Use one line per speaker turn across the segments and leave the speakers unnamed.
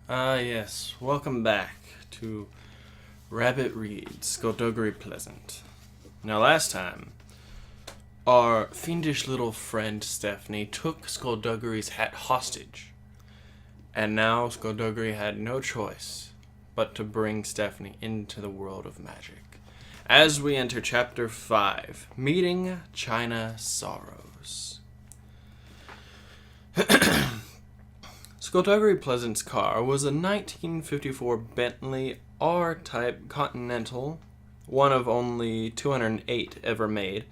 Yes. Welcome back to Rabbit Reads Skulduggery Pleasant. Now, last time, our fiendish little friend Stephanie took Skulduggery's hat hostage. And now Skulduggery had no choice but to bring Stephanie into the world of magic. As we enter Chapter 5, Meeting China Sorrows. Skulduggery Pleasant's car was a 1954 Bentley R-Type Continental, one of only 208 ever made,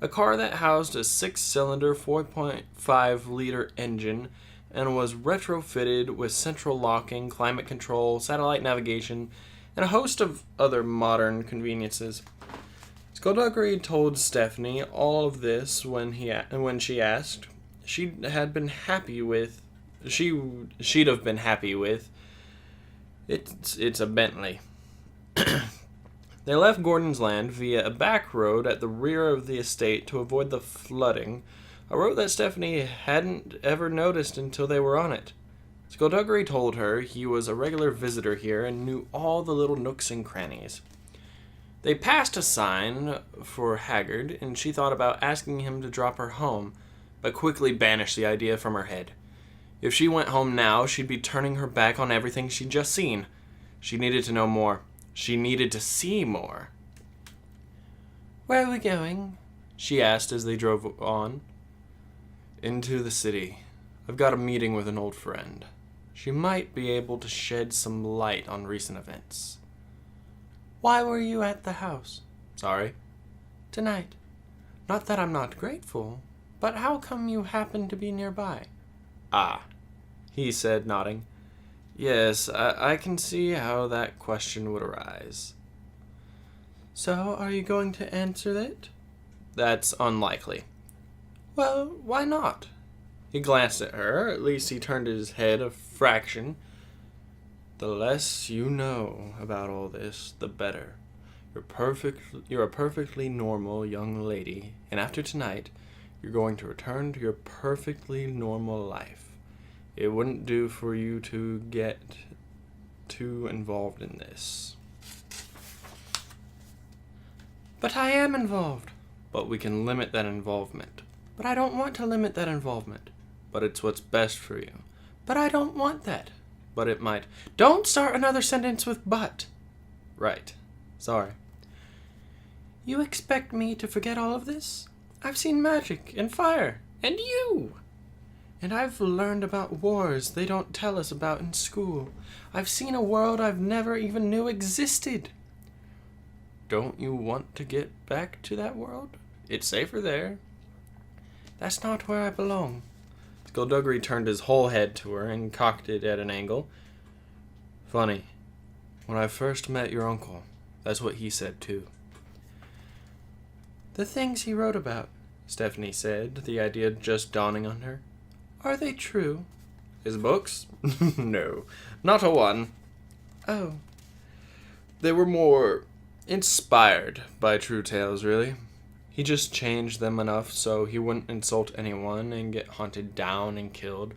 a car that housed a 6-cylinder 4.5-liter engine and was retrofitted with central locking, climate control, satellite navigation, and a host of other modern conveniences. Skulduggery told Stephanie all of this when she asked. She'd have been happy with it's a Bentley. They left Gordon's Land via a back road at the rear of the estate to avoid the flooding, a road that Stephanie hadn't ever noticed until they were on it. Skulduggery told her he was a regular visitor here and knew all the little nooks and crannies. They passed a sign for Haggard, and she thought about asking him to drop her home, but quickly banished the idea from her head. If she went home now, she'd be turning her back on everything she'd just seen. She needed to know more. She needed to see more. "Where are we going?" she asked as they drove on. "Into the city. I've got a meeting with an old friend. She might be able to shed some light on recent events." "Why were you at the house?" "Sorry?" "Tonight. Not that I'm not grateful, but how come you happen to be nearby?" "Ah," he said, nodding. "Yes, I can see how that question would arise." "So, are you going to answer it?" "That's unlikely." "Well, why not?" He glanced at her. At least he turned his head a fraction. "The less you know about all this, the better. You're a perfectly normal young lady, and after tonight, you're going to return to your perfectly normal life. It wouldn't do for you to get too involved in this." "But I am involved." "But we can limit that involvement." "But I don't want to limit that involvement."
"But it's what's best for you."
"But I don't want that."
"But it might."
"Don't start another sentence with but."
"Right. Sorry."
"You expect me to forget all of this? I've seen magic and fire and you. And I've learned about wars they don't tell us about in school. I've seen a world I've never even knew existed."
"Don't you want to get back to that world? It's safer there."
"That's not where I belong."
Skulduggery turned his whole head to her and cocked it at an angle. "Funny. When I first met your uncle, that's what he said too."
"The things he wrote about,"
Stephanie said, the idea just dawning on her.
"Are they true?"
"His books? No, not a one."
"Oh."
"They were more inspired by true tales, really. He just changed them enough so he wouldn't insult anyone and get hunted down and killed.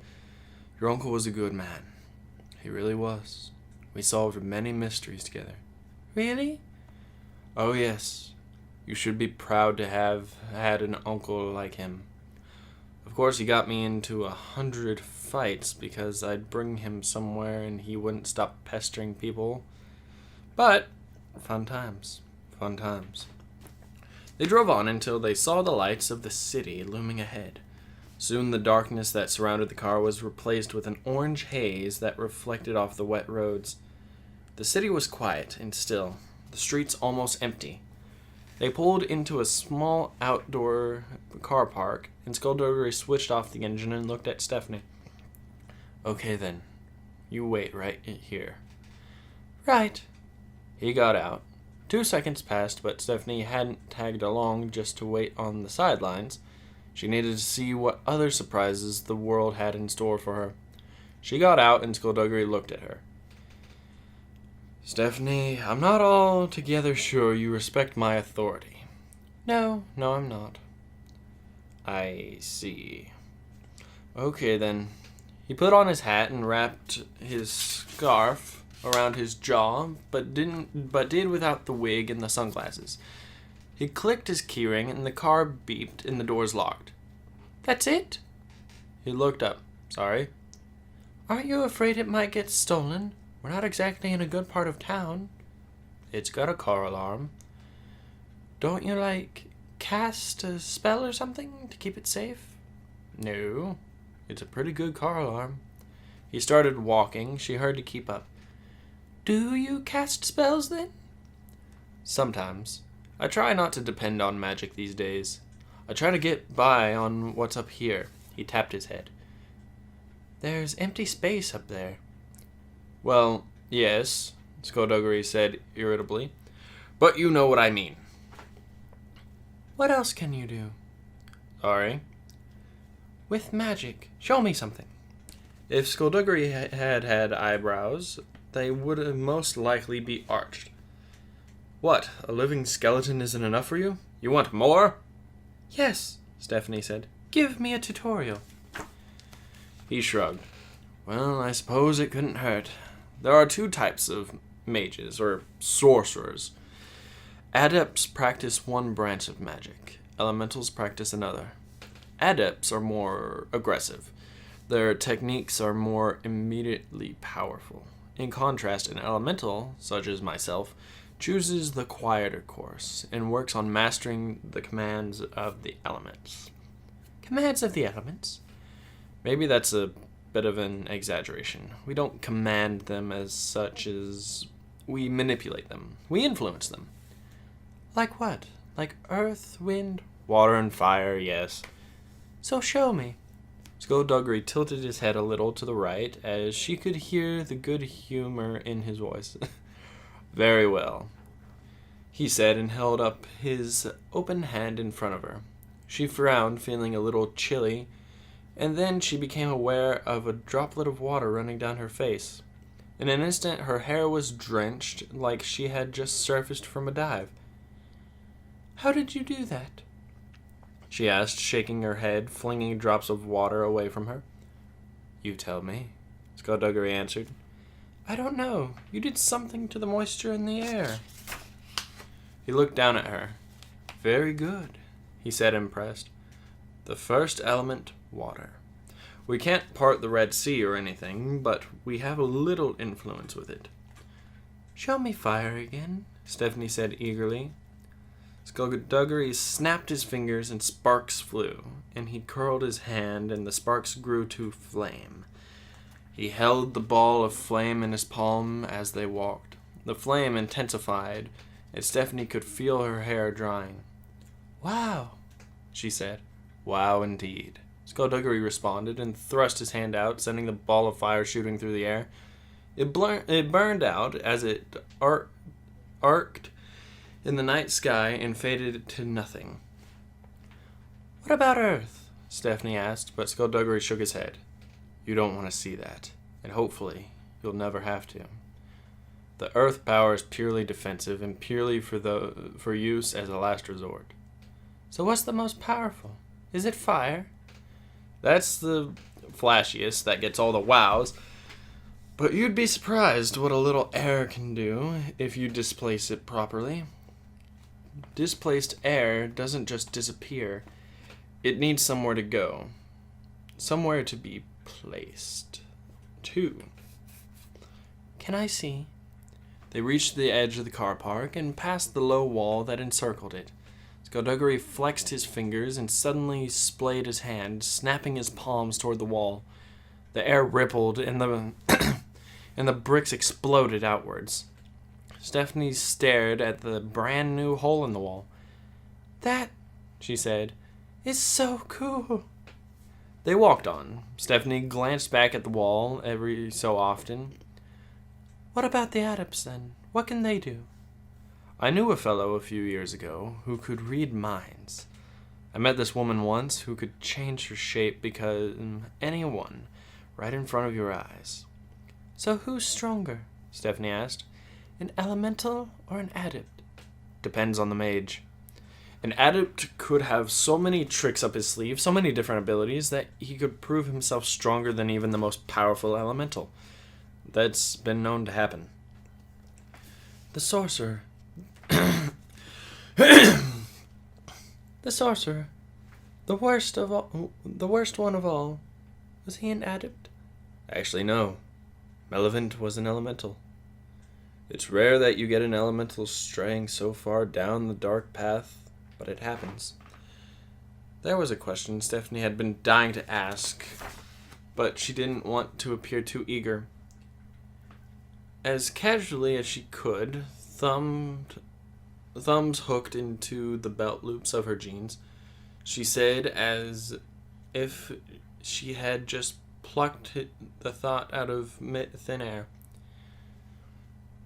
Your uncle was a good man. He really was. We solved many mysteries together."
"Really?"
"Oh, yes. You should be proud to have had an uncle like him. Of course, he got me into 100 fights because I'd bring him somewhere and he wouldn't stop pestering people. But fun times, fun times." They drove on until they saw the lights of the city looming ahead. Soon the darkness that surrounded the car was replaced with an orange haze that reflected off the wet roads. The city was quiet and still, the streets almost empty. They pulled into a small outdoor car park, and Skulduggery switched off the engine and looked at Stephanie. "Okay then, you wait right here."
"Right."
He got out. 2 seconds passed, but Stephanie hadn't tagged along just to wait on the sidelines. She needed to see what other surprises the world had in store for her. She got out, and Skulduggery looked at her. "Stephanie, I'm not altogether sure you respect my authority."
No, I'm not."
"I see. Okay then.
He put on his hat and wrapped his scarf around his jaw, but did without the wig and the sunglasses. He clicked his keyring and the car beeped and the doors locked. "That's it?" He looked up. "Sorry?" "Aren't you afraid it might get stolen? We're not exactly in a good part of town." "It's got a car alarm." "Don't you, cast a spell or something to keep it safe?" "No. It's a pretty good car alarm." He started walking. She heard to keep up. "Do you cast spells, then?" "Sometimes. I try not to depend on magic these days. I try to get by on what's up here." He tapped his head. "There's empty space up there." "Well, yes," Skulduggery said irritably. "But you know what I mean." "What else can you do?" "Sorry?" "With magic. Show me something." If Skulduggery had eyebrows, they would most likely be arched. "What, a living skeleton isn't enough for you? You want more?" "Yes," Stephanie said. "Give me a tutorial." He shrugged. "Well, I suppose it couldn't hurt. There are two types of mages, or sorcerers. Adepts practice one branch of magic. Elementals practice another. Adepts are more aggressive. Their techniques are more immediately powerful. In contrast, an elemental, such as myself, chooses the quieter course and works on mastering the commands of the elements." "Commands of the elements?" "Maybe that's a bit of an exaggeration. We don't command them as such as we manipulate them. We influence them." "Like what? Like earth, wind?" "Water and fire, yes." "So show me." Skulduggery tilted his head a little to the right as she could hear the good humor in his voice. "Very well," he said, and held up his open hand in front of her. She frowned, feeling a little chilly, and then she became aware of a droplet of water running down her face. In an instant, her hair was drenched like she had just surfaced from a dive. "How did you do that?" she asked, shaking her head, flinging drops of water away from her. "You tell me," Skulduggery answered. "I don't know. You did something to the moisture in the air." He looked down at her. "Very good," he said, impressed. "The first element, water. We can't part the Red Sea or anything, but we have a little influence with it." "Show me fire again," Stephanie said eagerly. Skulduggery snapped his fingers and sparks flew, and he curled his hand and the sparks grew to flame. He held the ball of flame in his palm as they walked. The flame intensified, and Stephanie could feel her hair drying. "Wow," she said. "Wow indeed," Skulduggery responded and thrust his hand out, sending the ball of fire shooting through the air. It burned out as it arced in the night sky and faded to nothing. "What about Earth?" Stephanie asked, but Skulduggery shook his head. "You don't want to see that, and hopefully you'll never have to. The Earth power is purely defensive and purely for use as a last resort." "So what's the most powerful? Is it fire?" "That's the flashiest, that gets all the wows. But you'd be surprised what a little air can do if you displace it properly. Displaced air doesn't just disappear. It needs somewhere to go. Somewhere to be placed, too." "Can I see?" They reached the edge of the car park and passed the low wall that encircled it. Skulduggery flexed his fingers and suddenly splayed his hand, snapping his palms toward the wall. The air rippled and the bricks exploded outwards. Stephanie stared at the brand new hole in the wall. "That," she said, "is so cool." They walked on. Stephanie glanced back at the wall every so often. "What about the adepts, then? What can they do?" "I knew a fellow a few years ago who could read minds. I met this woman once who could change her shape because anyone right in front of your eyes." "So who's stronger?" Stephanie asked. "An elemental or an adept?" "Depends on the mage. An adept could have so many tricks up his sleeve, so many different abilities, that he could prove himself stronger than even the most powerful elemental. That's been known to happen. The sorcerer. The sorcerer. The worst one of all. Was he an adept? Actually, no. Melevant was an elemental. It's rare that you get an elemental straying so far down the dark path, but it happens. There was a question Stephanie had been dying to ask, but she didn't want to appear too eager. As casually as she could, thumbs hooked into the belt loops of her jeans, she said, as if she had just plucked the thought out of thin air.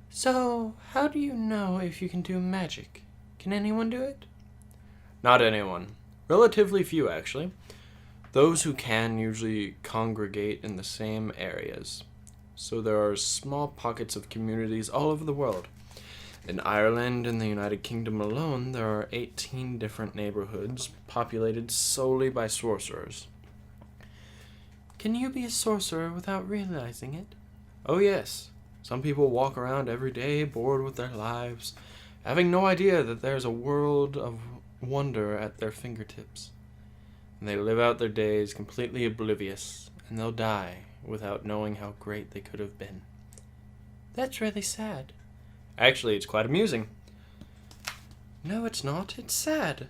So, how do you know if you can do magic? Can anyone do it? Not anyone. Relatively few, actually. Those who can usually congregate in the same areas. So there are small pockets of communities all over the world. In Ireland and the United Kingdom alone, there are 18 different neighborhoods populated solely by sorcerers. Can you be a sorcerer without realizing it? Oh yes. Some people walk around every day bored with their lives, having no idea that there's a world of wonder at their fingertips. And they live out their days completely oblivious, and they'll die without knowing how great they could have been. That's really sad. Actually, it's quite amusing. No, it's not. It's sad.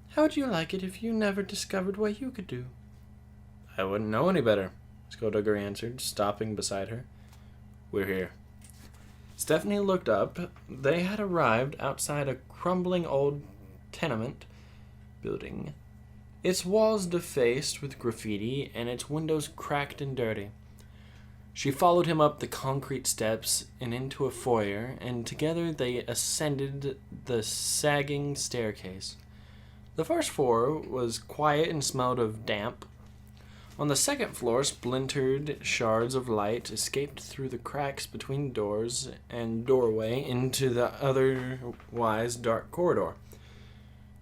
How would you like it if you never discovered what you could do? I wouldn't know any better, Skulduggery answered, stopping beside her. We're here. Stephanie looked up. They had arrived outside a crumbling old tenement building, its walls defaced with graffiti and its windows cracked and dirty. She followed him up the concrete steps and into a foyer, and together they ascended the sagging staircase. The first floor was quiet and smelled of damp. On the second floor, splintered shards of light escaped through the cracks between doors and doorway into the otherwise dark corridor.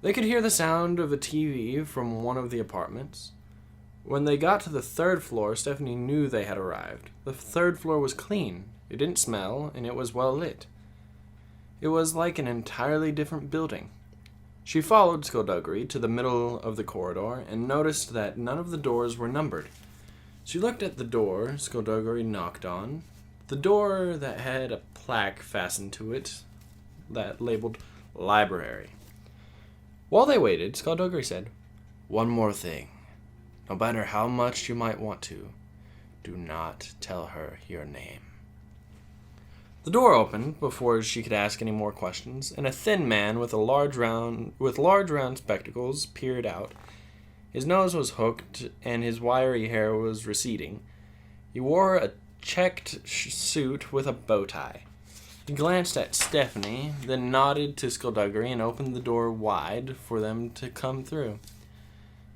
They could hear the sound of a TV from one of the apartments. When they got to the third floor, Stephanie knew they had arrived. The third floor was clean. It didn't smell, and it was well lit. It was like an entirely different building. She followed Skulduggery to the middle of the corridor and noticed that none of the doors were numbered. She looked at the door Skulduggery knocked on, the door that had a plaque fastened to it that labeled library. While they waited, Skulduggery said, "One more thing. No matter how much you might want to, do not tell her your name." The door opened before she could ask any more questions, and a thin man with large round spectacles peered out. His nose was hooked, and his wiry hair was receding. He wore a checked suit with a bow tie. He glanced at Stephanie, then nodded to Skulduggery and opened the door wide for them to come through.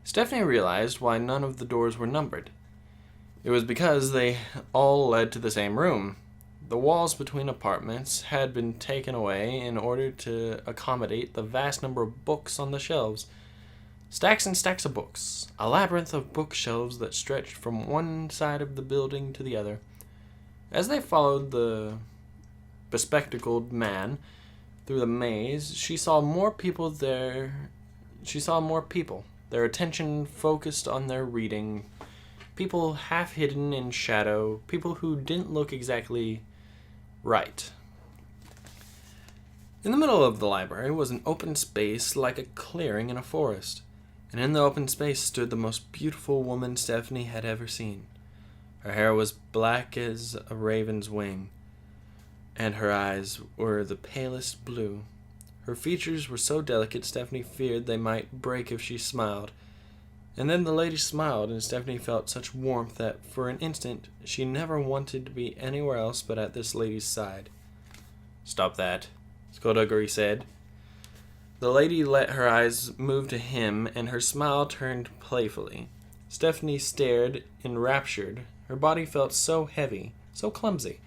Stephanie realized why none of the doors were numbered. It was because they all led to the same room. The walls between apartments had been taken away in order to accommodate the vast number of books on the shelves. Stacks and stacks of books, a labyrinth of bookshelves that stretched from one side of the building to the other. As they followed the bespectacled man through the maze, she saw more people, their attention focused on their reading, people half hidden in shadow, people who didn't look exactly right. In the middle of the library was an open space like a clearing in a forest, and in the open space stood the most beautiful woman Stephanie had ever seen. Her hair was black as a raven's wing, and her eyes were the palest blue. Her features were so delicate Stephanie feared they might break if she smiled. And then the lady smiled, and Stephanie felt such warmth that for an instant she never wanted to be anywhere else but at this lady's side. "Stop that," Skulduggery said. The lady let her eyes move to him, and her smile turned playfully. Stephanie stared, enraptured. Her body felt so heavy, so clumsy.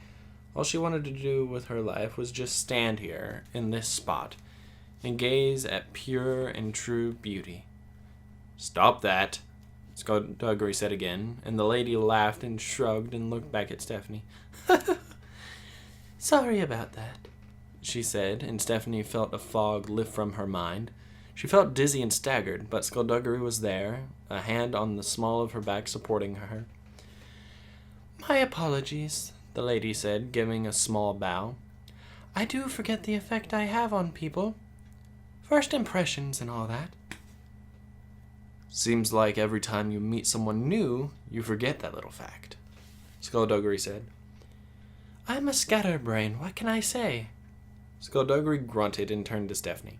All she wanted to do with her life was just stand here, in this spot,
and gaze at pure and true beauty. "Stop that," Skulduggery said again, and the lady laughed and shrugged and looked back at Stephanie. "Sorry about that," she said, and Stephanie felt a fog lift from her mind. She felt dizzy and staggered, but Skulduggery was there, a hand on the small of her back supporting her. "My apologies," the lady said, giving a small bow. "I do forget the effect I have on people. First impressions and all that." "Seems like every time you meet someone new, you forget that little fact," Skulduggery said. "I'm a scatterbrain, what can I say?" Skulduggery grunted and turned to Stephanie.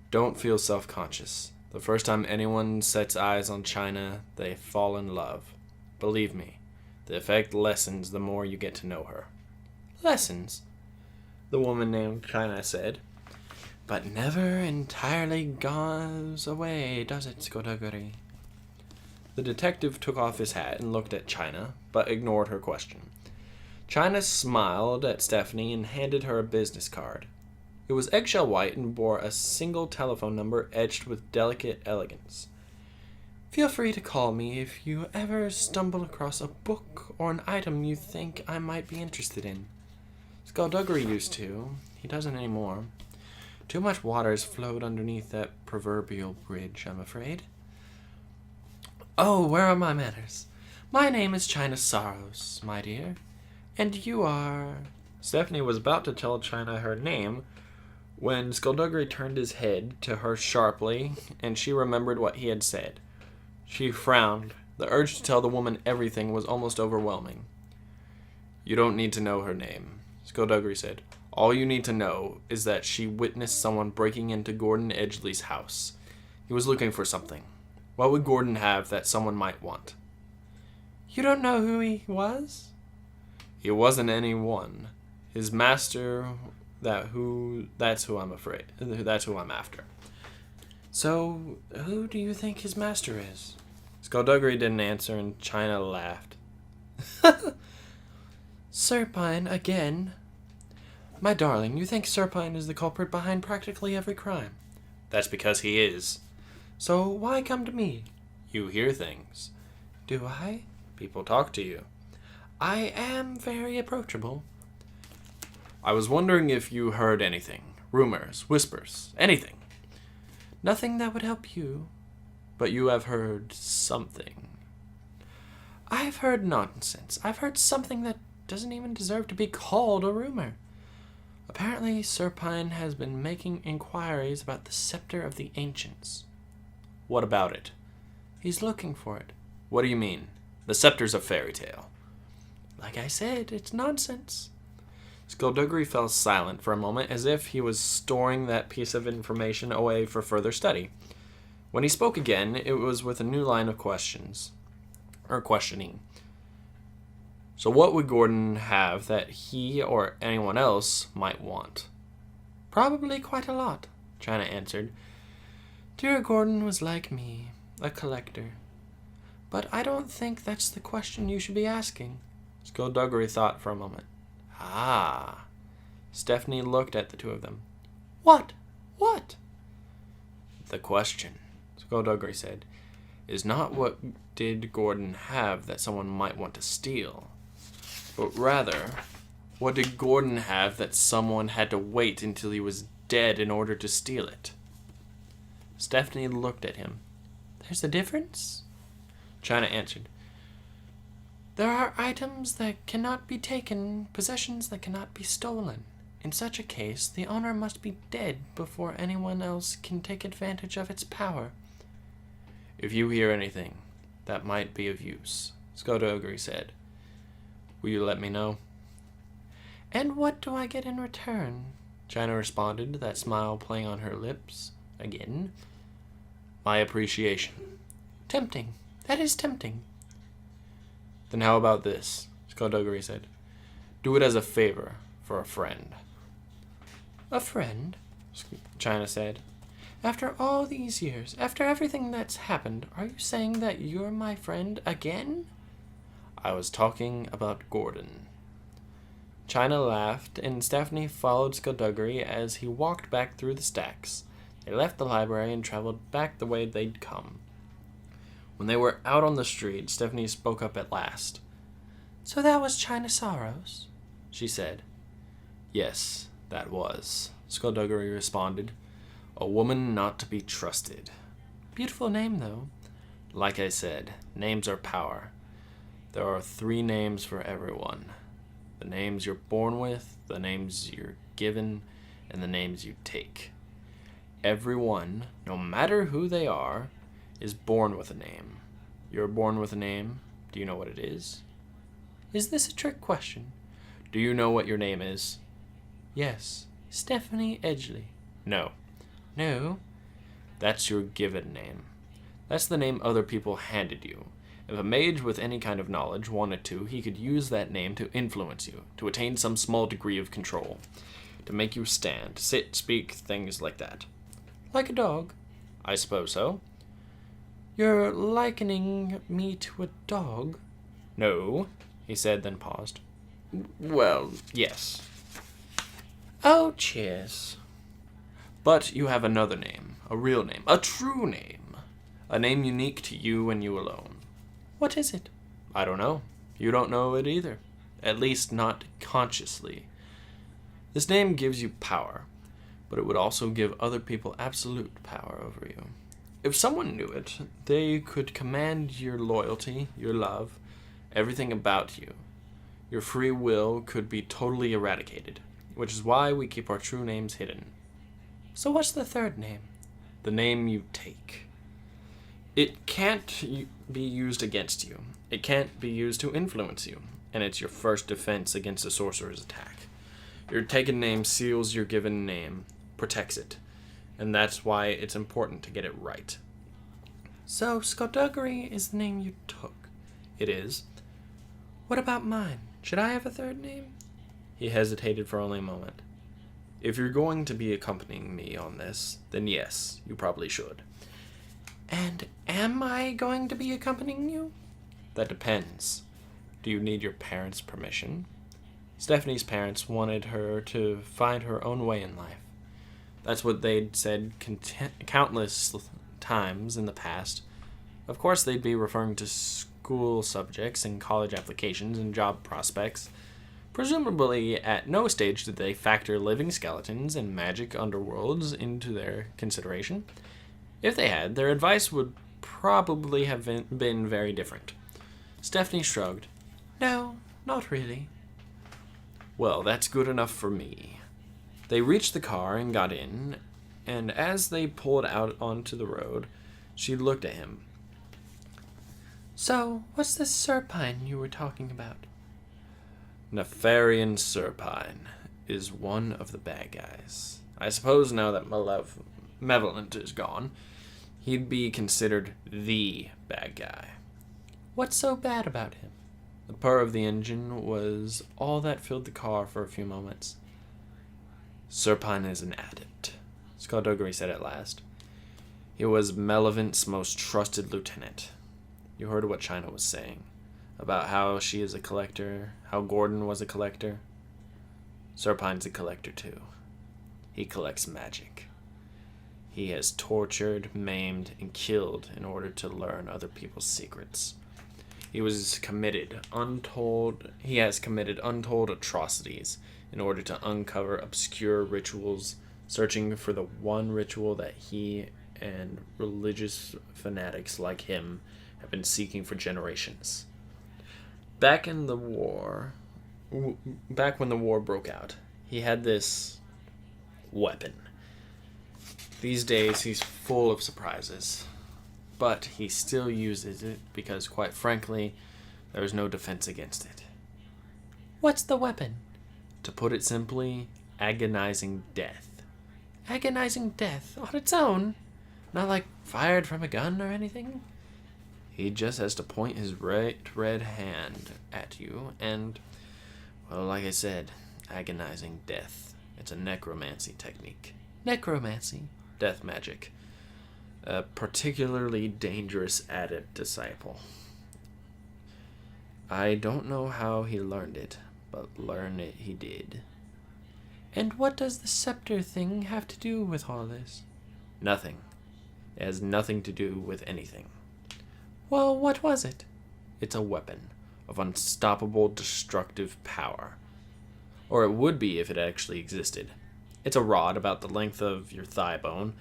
"Don't feel self-conscious. The first time anyone sets eyes on China, they fall in love. Believe me, the effect lessens the more you get to know her." "Lessens?" the woman named China said. "But never entirely goes away, does it, Skulduggery?" The detective took off his hat and looked at China, but ignored her question. China smiled at Stephanie and handed her a business card. It was eggshell white and bore a single telephone number etched with delicate elegance. "Feel free to call me if you ever stumble across a book or an item you think I might be interested in. Skulduggery used to. He doesn't anymore. Too much water has flowed underneath that proverbial bridge, I'm afraid. Oh, where are my manners? My name is China Sorrows, my dear. And you are..." Stephanie was about to tell China her name when Skulduggery turned his head to her sharply, and she remembered what he had said. She frowned. The urge to tell the woman everything was almost overwhelming. "You don't need to know her name," Skulduggery said. "All you need to know is that she witnessed someone breaking into Gordon Edgley's house. He was looking for something. What would Gordon have that someone might want?" "You don't know who he was?" "He wasn't anyone. His master, that's who I'm afraid. That's who I'm after." "So, who do you think his master is?" Skulduggery didn't answer, and China laughed. "Serpine again? My darling, you think Serpine is the culprit behind practically every crime." "That's because he is." "So why come to me?" "You hear things." "Do I?" "People talk to you."
"I am very approachable."
"I was wondering if you heard anything. Rumors, whispers, anything."
"Nothing that would help you."
"But you have heard something."
"I've heard nonsense. I've heard something that doesn't even deserve to be called a rumor. Apparently, Serpine has been making inquiries about the scepter of the ancients."
"What about it?"
"He's looking for it."
"What do you mean? The scepter's a fairy tale."
"Like I said, it's nonsense."
Skulduggery fell silent for a moment, as if he was storing that piece of information away for further study. When he spoke again, it was with a new line of questioning. "So what would Gordon have that he or anyone else might want?"
"Probably quite a lot," China answered. "Dear Gordon was like me, a collector. But I don't think that's the question you should be asking."
Skulduggery thought for a moment. "Ah." Stephanie looked at the two of them.
"What? What?"
"The question," Skulduggery said, "is not what did Gordon have that someone might want to steal, but rather, what did Gordon have that someone had to wait until he was dead in order to steal it?" Stephanie looked at him.
"There's a difference?"
China answered.
"There are items that cannot be taken, possessions that cannot be stolen. In such a case, the owner must be dead before anyone else can take advantage of its power."
"If you hear anything that might be of use," Skulduggery said, "will you let me know?"
"And what do I get in return?"
China responded, that smile playing on her lips again. "My appreciation."
"Tempting. That is tempting."
"Then how about this?" Skulduggery said. "Do it as a favor for a friend."
"A friend?"
China said.
"After all these years, after everything that's happened, are you saying that you're my friend again?"
"I was talking about Gordon."
China laughed, and Stephanie followed Skulduggery as he walked back through the stacks. They left the library and traveled back the way they'd come. When they were out on the street, Stephanie spoke up at last.
"So that was China Sorrows?"
she said. "Yes, that was," Skulduggery responded. "A woman not to be trusted."
Beautiful name, though.
Like I said, names are power. There are 3 names for everyone. The names you're born with, the names you're given, and the names you take. Everyone, no matter who they are, is born with a name. You're born with a name. Do you know what it is?
Is this a trick question?
Do you know what your name is?
Yes. Stephanie Edgley.
No.
No.
That's your given name. That's the name other people handed you. If a mage with any kind of knowledge wanted to, he could use that name to influence you, to attain some small degree of control, to make you stand, sit, speak, things like that.
Like a dog?
I suppose so.
You're likening me to a dog?
No, he said, then paused. Well, yes.
Oh, cheers.
But you have another name, a real name, a true name, a name unique to you and you alone.
What is it?
I don't know. You don't know it either. At least not consciously. This name gives you power, but it would also give other people absolute power over you. If someone knew it, they could command your loyalty, your love, everything about you. Your free will could be totally eradicated, which is why we keep our true names hidden.
So what's the third name?
The name you take. It can't be used against you. It can't be used to influence you, and it's your first defense against a sorcerer's attack. Your taken name seals your given name, protects it, and that's why it's important to get it right.
So Skulduggery is the name you took?
It is.
What about mine? Should I have a third name?
He hesitated for only a moment. If you're going to be accompanying me on this, then yes, you probably should.
And am I going to be accompanying you?
That depends. Do you need your parents' permission? Stephanie's parents wanted her to find her own way in life. That's what they'd said countless times in the past. Of course, they'd be referring to school subjects and college applications and job prospects. Presumably, at no stage did they factor living skeletons and magic underworlds into their consideration. If they had, their advice would probably have been very different. Stephanie shrugged.
No, not really.
Well, that's good enough for me. They reached the car and got in, and as they pulled out onto the road, she looked at him.
So, what's this Serpine you were talking about?
Nefarian Serpine is one of the bad guys. I suppose now that Malevolent is gone, he'd be considered the bad guy.
What's so bad about him?
The purr of the engine was all that filled the car for a few moments. Serpine is an adept, Skulduggery said at last. He was Malevolent's most trusted lieutenant. You heard what China was saying, about how she is a collector, how Gordon was a collector. Serpine's a collector too. He collects magic. He has tortured, maimed, and killed in order to learn other people's secrets. He has committed untold atrocities in order to uncover obscure rituals, searching for the one ritual that he and religious fanatics like him have been seeking for generations. Back when the war broke out, he had this weapon. These days, he's full of surprises. But he still uses it because, quite frankly, there is no defense against it.
What's the weapon?
To put it simply, agonizing death.
Agonizing death on its own? Not like fired from a gun or anything?
He just has to point his red hand at you and, well, like I said, agonizing death. It's a necromancy technique.
Necromancy?
Death magic. A particularly dangerous adept disciple. I don't know how he learned it,
but learn it he did.
And what does the scepter thing have to do with all this?
Nothing. It has nothing to do with anything.
Well, what was it?
It's a weapon of unstoppable destructive power. Or it would be if it actually existed. It's a rod about the length of your thigh bone.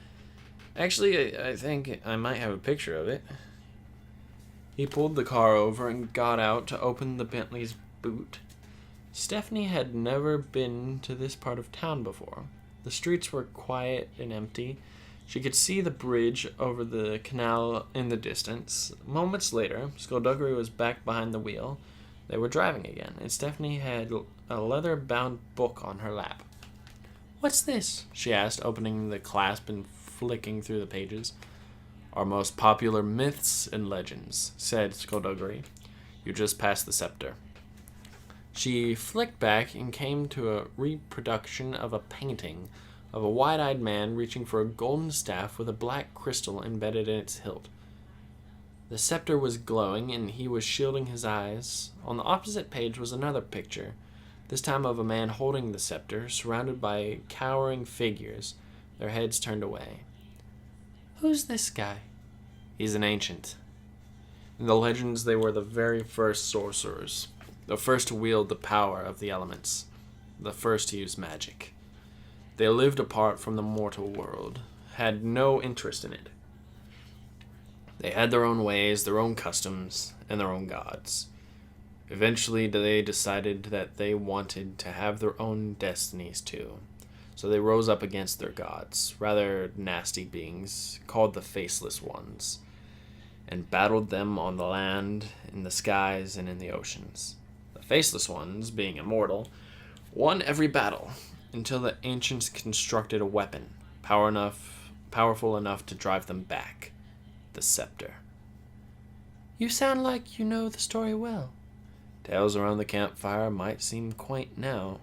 Actually, I think I might have a picture of it.
He pulled the car over and got out to open the Bentley's boot. Stephanie had never been to this part of town before. The streets were quiet and empty. She could see the bridge over the canal in the distance. Moments later, Skulduggery was back behind the wheel. They were driving again, and Stephanie had a leather-bound book on her lap.
What's this?
She asked, opening the clasp and flicking through the pages. Our most popular myths and legends, said Skulduggery. You just passed the scepter. She flicked back and came to a reproduction of a painting of a wide-eyed man reaching for a golden staff with a black crystal embedded in its hilt. The scepter was glowing, and he was shielding his eyes. On the opposite page was another picture, this time of a man holding the scepter, surrounded by cowering figures, their heads turned away.
Who's this guy?
He's an ancient. In the legends, they were the very first sorcerers, the first to wield the power of the elements, the first to use magic. They lived apart from the mortal world, had no interest in it. They had their own ways, their own customs, and their own gods. Eventually, they decided that they wanted to have their own destinies too. So they rose up against their gods, rather nasty beings, called the Faceless Ones, and battled them on the land, in the skies, and in the oceans. The Faceless Ones, being immortal, won every battle, until the ancients constructed a weapon, powerful enough to drive them back. The scepter.
You sound like you know the story well.
Tales around the campfire might seem quaint now,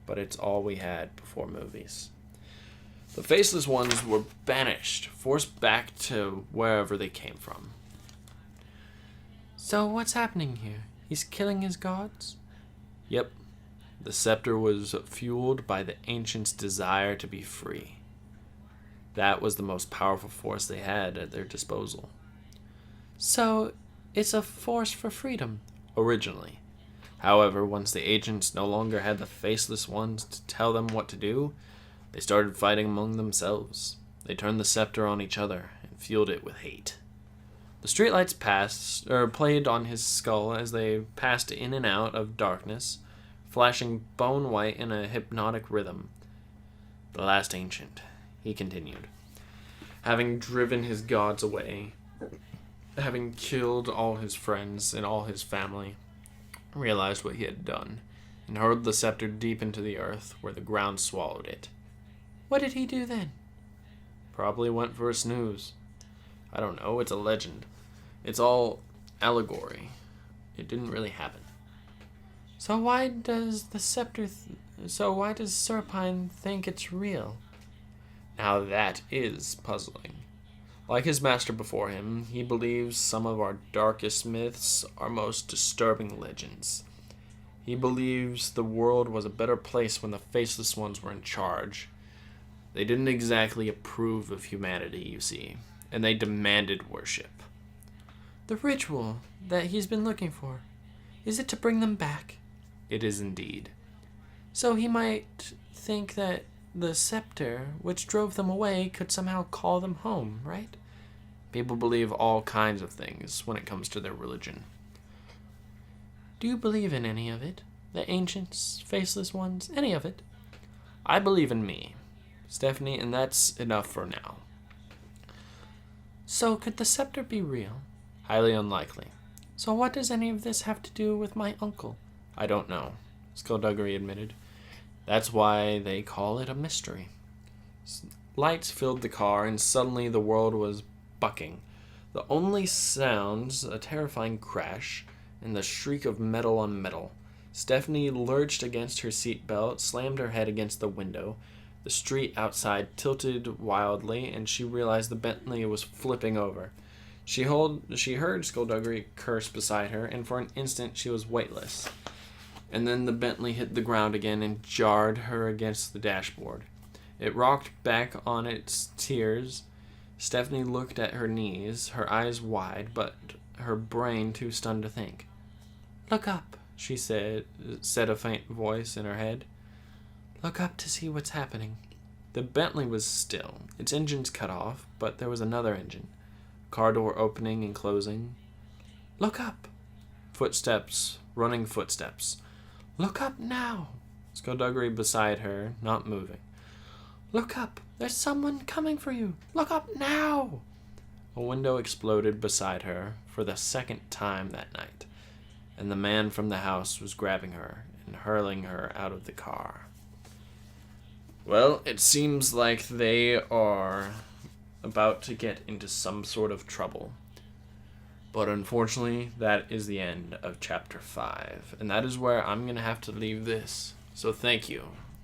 but it's all we had before movies. The Faceless Ones were banished, forced back to wherever they came from.
So what's happening here? He's killing his gods?
Yep. The scepter was fueled by the ancients' desire to be free. That was the most powerful force they had at their disposal.
So it's a force for freedom.
Originally. However, once the ancients no longer had the Faceless Ones to tell them what to do, they started fighting among themselves. They turned the scepter on each other and fueled it with hate. The streetlights played on his skull as they passed in and out of darkness, flashing bone white in a hypnotic rhythm. The last ancient, he continued, having driven his gods away, having killed all his friends and all his family, realized what he had done, and hurled the scepter deep into the earth, where the ground swallowed it.
What did he do then?
Probably went for a snooze. I don't know, it's a legend. It's all allegory. It didn't really happen.
So why does Serpine think it's real?
Now that is puzzling. Like his master before him, he believes some of our darkest myths are most disturbing legends. He believes the world was a better place when the Faceless Ones were in charge. They didn't exactly approve of humanity, you see, and they demanded worship.
The ritual that he's been looking for, is it to bring them back?
It is indeed.
So he might think that the scepter, which drove them away, could somehow call them home, right?
People believe all kinds of things when it comes to their religion.
Do you believe in any of it? The ancients, Faceless Ones, any of it?
I believe in me, Stephanie, and that's enough for now.
So could the scepter be real?
Highly unlikely.
So what does any of this have to do with my uncle?
I don't know, Skulduggery admitted. That's why they call it a mystery. Lights filled the car, and suddenly the world was bucking. The only sounds, a terrifying crash, and the shriek of metal on metal. Stephanie lurched against her seatbelt, slammed her head against the window. The street outside tilted wildly, and she realized the Bentley was flipping over. She heard Skulduggery curse beside her, and for an instant she was weightless. and then the Bentley hit the ground again and jarred her against the dashboard. It rocked back on its tiers. Stephanie looked at her knees, her eyes wide, but her brain too stunned to think.
Look up,
She said a faint voice in her head.
look up to see what's happening.
The Bentley was still, its engines cut off, but there was another engine. Car door opening and closing.
Look up,
Footsteps, running footsteps.
look up now.
Skulduggery beside her, not moving.
Look up, there's someone coming for you. Look up now.
A window exploded beside her for the second time that night, and the man from the house was grabbing her and hurling her out of the car. Well, it seems like they are about to get into some sort of trouble. But unfortunately, that is the end of Chapter 5, and that is where I'm going to have to leave this. So thank you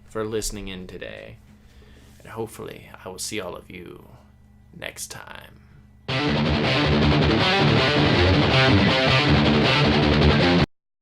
for listening in today, and hopefully I will see all of you next time.